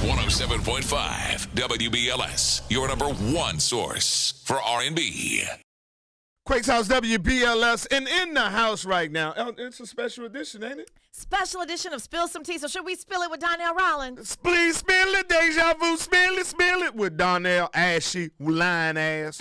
107.5 WBLS, your number one source for R&B. Quake's House, WBLS, and in the house right now. It's a special edition, ain't it? Special edition of Spill Some Tea. So should we spill it with Donnell Rawlings? Please spill it, Deja Vu, spill it with Donnell, ashy, lying ass.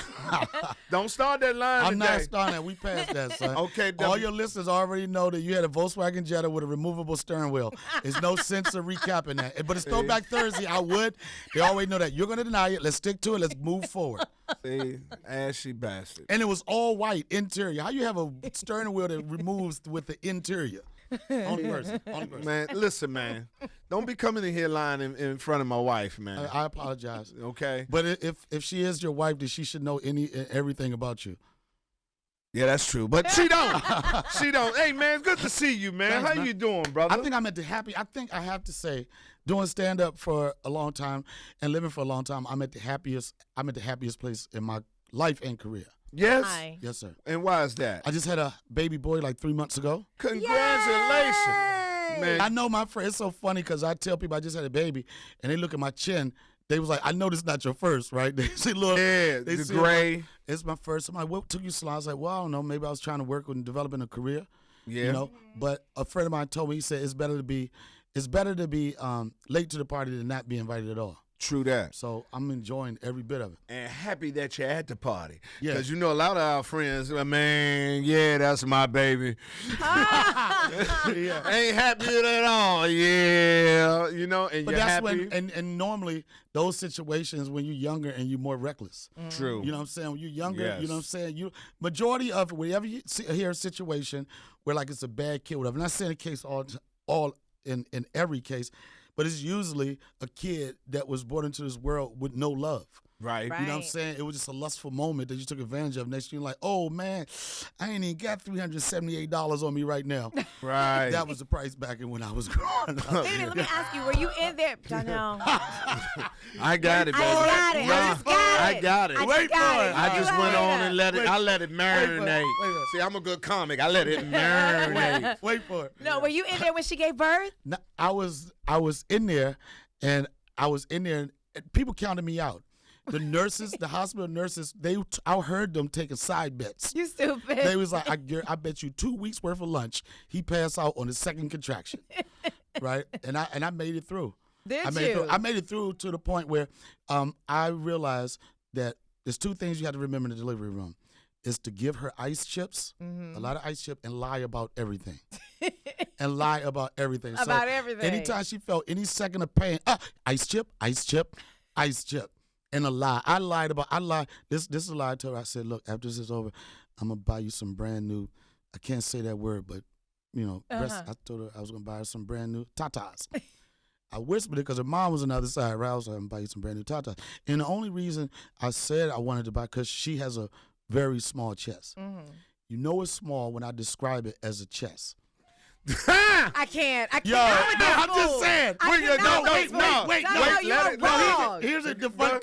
Don't start that line I'm today. not starting that. We passed that, son. Okay, All your listeners already know that you had a Volkswagen Jetta with a removable steering wheel. There's no sense of recapping that. But it's Throwback Thursday. I would. They already know that. You're going to deny it. Let's stick to it. Let's move forward. See, ashy bastard. And it was all white interior. How you have a steering wheel that removes with the interior? Only person. Man, listen, man. Don't be coming in here lying in front of my wife, man. I apologize. Okay? But if she is your wife, then she should know everything about you. Yeah, that's true. But she don't. She don't. Hey, man, it's good to see you, man. Thanks, How man. you doing, brother? I think I think I have to say, doing stand-up for a long time and living for a long time, I'm at the happiest place in my life and career. Yes? Hi. Yes, sir. And why is that? I just had a baby boy like 3 months ago. Congratulations. Yay! Man. I know my friend. It's so funny because I tell people I just had a baby, and they look at my chin. They was like, I know this is not your first, right? They say, look. Yeah, they the say, gray. It's my first. I'm like, what took you so long? I was like, well, I don't know. Maybe I was trying to work on developing a career. Yeah. You know? But a friend of mine told me, he said, it's better to be late to the party than not be invited at all. True that. So I'm enjoying every bit of it. And happy that you're at the party. Yeah. Because you know a lot of our friends, man, yeah, that's my baby. Yeah. Ain't happy at all. Yeah. You know, and But you're that's happy. when, and normally those situations when you're younger and you're more reckless. True. You know what I'm saying? When you're younger, Yes. you know what I'm saying? Majority of it, whenever you hear a situation where like it's a bad kid, whatever, I'm not saying the case all in every case, but it's usually a kid that was born into this world with no love. Right. You know what I'm Right. saying? It was just a lustful moment that you took advantage of. Next thing you're like, oh, man, I ain't even got $378 on me right now. Right. That was the price back in when I was growing up. David, let me ask you, were you in there? Donnell. I got it, baby. I got it. I just got it. I got it. I Wait got for it. it. I just You went heard on it. and let it. I let it marinate. wait. See, I'm a good comic. I let it marinate. Wait for it. No, were you in there when she gave birth? No, I was in there, and people counted me out. The nurses, the hospital nurses, I heard them taking side bets. You stupid. They was like, I bet you 2 weeks worth of lunch, he passed out on his second contraction, right? And I made it through. Did I made you? It through. I made it through to the point where I realized that there's two things you have to remember in the delivery room. Is to give her ice chips, a lot of ice chips, and lie about everything. And lie about everything. About So everything. Anytime she felt any second of pain, ice chip, ice chip, ice chip. And a lie. I lied. This is a lie I told her. I said, look, after this is over, I'm going to buy you some brand new, I can't say that word, but, you know, I told her I was going to buy her some brand new tatas. I whispered it because her mom was on the other side, right? I was like, I'm going to buy you some brand new tatas. And the only reason I said I wanted to buy, because she has a very small chest. You know it's small when I describe it as a chest. I can't. Yo, I'm just saying. Here's the fun.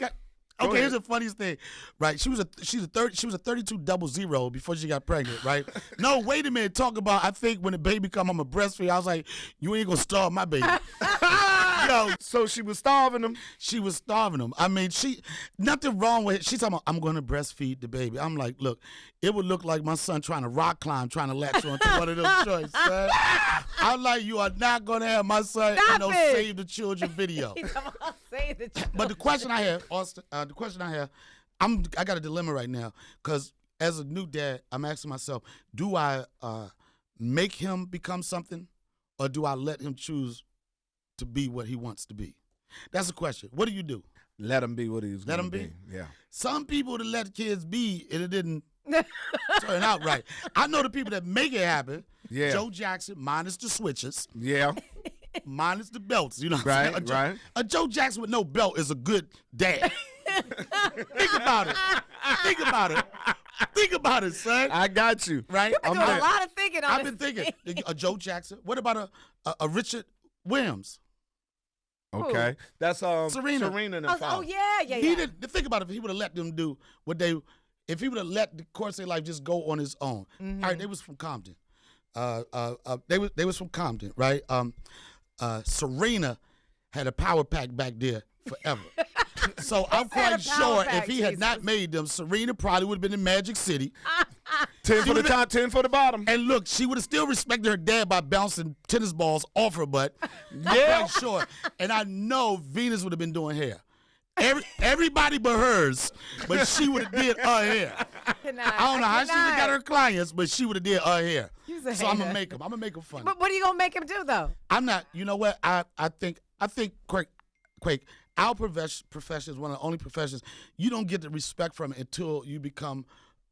Okay, here's the funniest thing, right? She's a 3200 before she got pregnant, right? No, wait a minute. Talk about, I think when the baby come, I'm a breastfeed. I was like, you ain't gonna starve my baby. Yo, So she was starving them. she was starving him. I mean, nothing wrong with it. She's talking about, I'm going to breastfeed the baby. I'm like, look, it would look like my son trying to rock climb, trying to latch onto one of those joints, son. I'm like, you are not going to have my son in no Save the Children video. Say the truth. But the question I have, Austin, I got a dilemma right now, because as a new dad, I'm asking myself, do I make him become something, or do I let him choose to be what he wants to be? That's the question. What do you do? Let him be what he was Let going to him be. Yeah. Some people that let kids be, and it didn't turn out right. I know the people that make it happen. Yeah. Joe Jackson, minus the switches, Yeah. minus the belts. You know what Right, I'm saying? right. A Joe Jackson with no belt is a good dad. Think about it. Think about it. Think about it, son. I got you. Right? You've been doing a lot of thinking on I've this been thinking. A Joe Jackson. What about a Richard Williams? Okay. That's Serena. and Oh, yeah. He didn't think about it. If he would have let them do what if he would have let the course of their life just go on his own. All right, they was from Compton. They was from Compton, right? Serena had a power pack back there forever. So I'm It's not quite a power sure pack, if he had not Jesus. made them, Serena probably would have been in Magic City. 10 for the top, 10 for the bottom. And look, she would have still respected her dad by bouncing tennis balls off her butt. I'm Yeah. quite sure. And I know Venus would have been doing hair. Everybody but hers, but she would have did her hair. I don't know how she would have got her clients, but she would have did her hair. He's a So I'm hater. gonna make him. I'm gonna make him funny. But what are you gonna make him do though? I'm not. You know what? I think Quake. Our profession is one of the only professions you don't get the respect from it until you become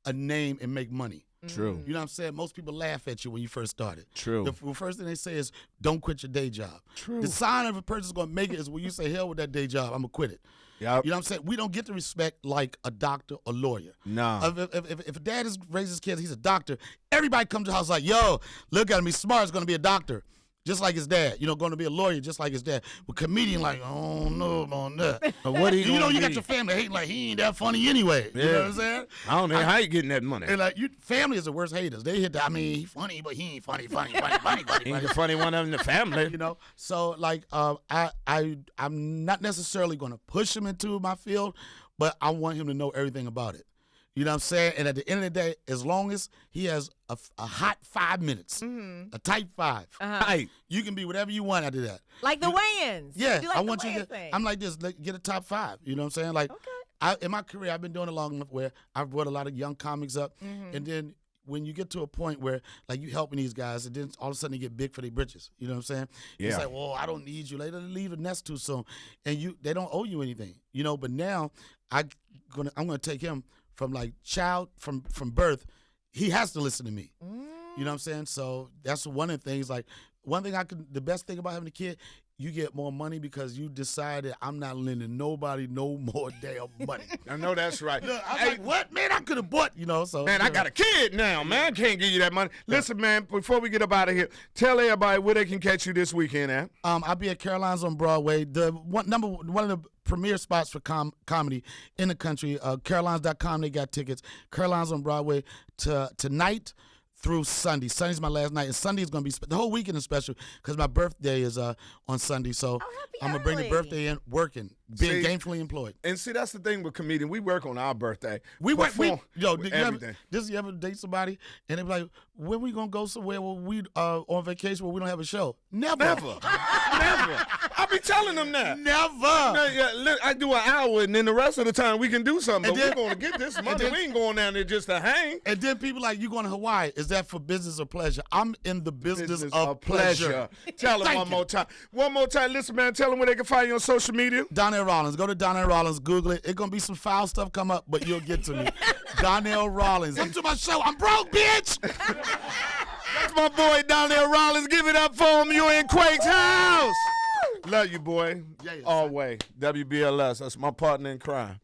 a name and make money. True. You know what I'm saying? Most people laugh at you when you first started. True. The first thing they say is, don't quit your day job. True. The sign of a person's going to make it is when you say, hell with that day job, I'm going to quit it. Yep. You know what I'm saying? We don't get the respect like a doctor or lawyer. Nah. If a dad is raising his kids, he's a doctor, everybody comes to the house like, yo, look at him, he's smart, he's going to be a doctor. Just like his dad, going to be a lawyer just like his dad. But comedian, like, oh, no, about that. What he You gonna got be? your family hating like he ain't that funny anyway. You know what I'm saying? I don't know how you getting that money. And like family is the worst haters. They hit that. I mean, he funny, but he ain't funny. He ain't the funny one in the family. So like, I'm not necessarily going to push him into my field, but I want him to know everything about it. You know what I'm saying? And at the end of the day, as long as he has a hot 5 minutes, a tight 5, Hey, you can be whatever you want after that. Like the weigh-ins. Yeah, Do like I the want you to weigh-in get. thing. I'm like this. Get a top 5. You know what I'm saying? Like, in my career, I've been doing it long enough where I've brought a lot of young comics up, and then when you get to a point where like you helping these guys, and then all of a sudden they get big for their britches. You know what I'm saying? Yeah. It's like, well, I don't need you. They leave the nest too soon, and they don't owe you anything. But now I'm gonna take him from like child from birth. He has to listen to me. You know what I'm saying? So that's one of the things. Like the best thing about having a kid, you get more money because you decided I'm not lending nobody no more damn money. I know that's right. Look, I was like, what? Man, I could have bought, so. Man, I got a kid now, man. I can't give you that money. Listen, man, before we get up out of here, tell everybody where they can catch you this weekend at. I'll be at Caroline's on Broadway. One of the premier spots for comedy in the country. Carolines.com, they got tickets. Caroline's on Broadway tonight through Sunday. Sunday's my last night, and Sunday is going to be the whole weekend is special because my birthday is on Sunday. So I'm going to bring the early. birthday in working, being See? gainfully employed. And see, that's the thing with comedian. We work on our birthday. We perform you everything. ever date somebody and they be like, when we gonna go somewhere where we on vacation where we don't have a show? Never. Never. I be telling them that. Never. Yeah, look, I do an hour, and then the rest of the time we can do something. And But then- we're going to get this money. then- We ain't going down there just to hang. And then people like, you going to Hawaii? Is that for business or pleasure? I'm in the business of pleasure. Tell them Thank one you. more time. One more time. Listen, man, tell them where they can find you on social media. Donnell Rawlings. Go to Donnell Rawlings. Google it. It's gonna be some foul stuff come up, but you'll get to me. Donnell Rawlings. Come to my show. I'm broke, bitch. That's my boy Donnell Rawlings. Give it up for him. You're in Quake's house. Love you, boy. Yeah, yeah. Always. WBLS. That's my partner in crime.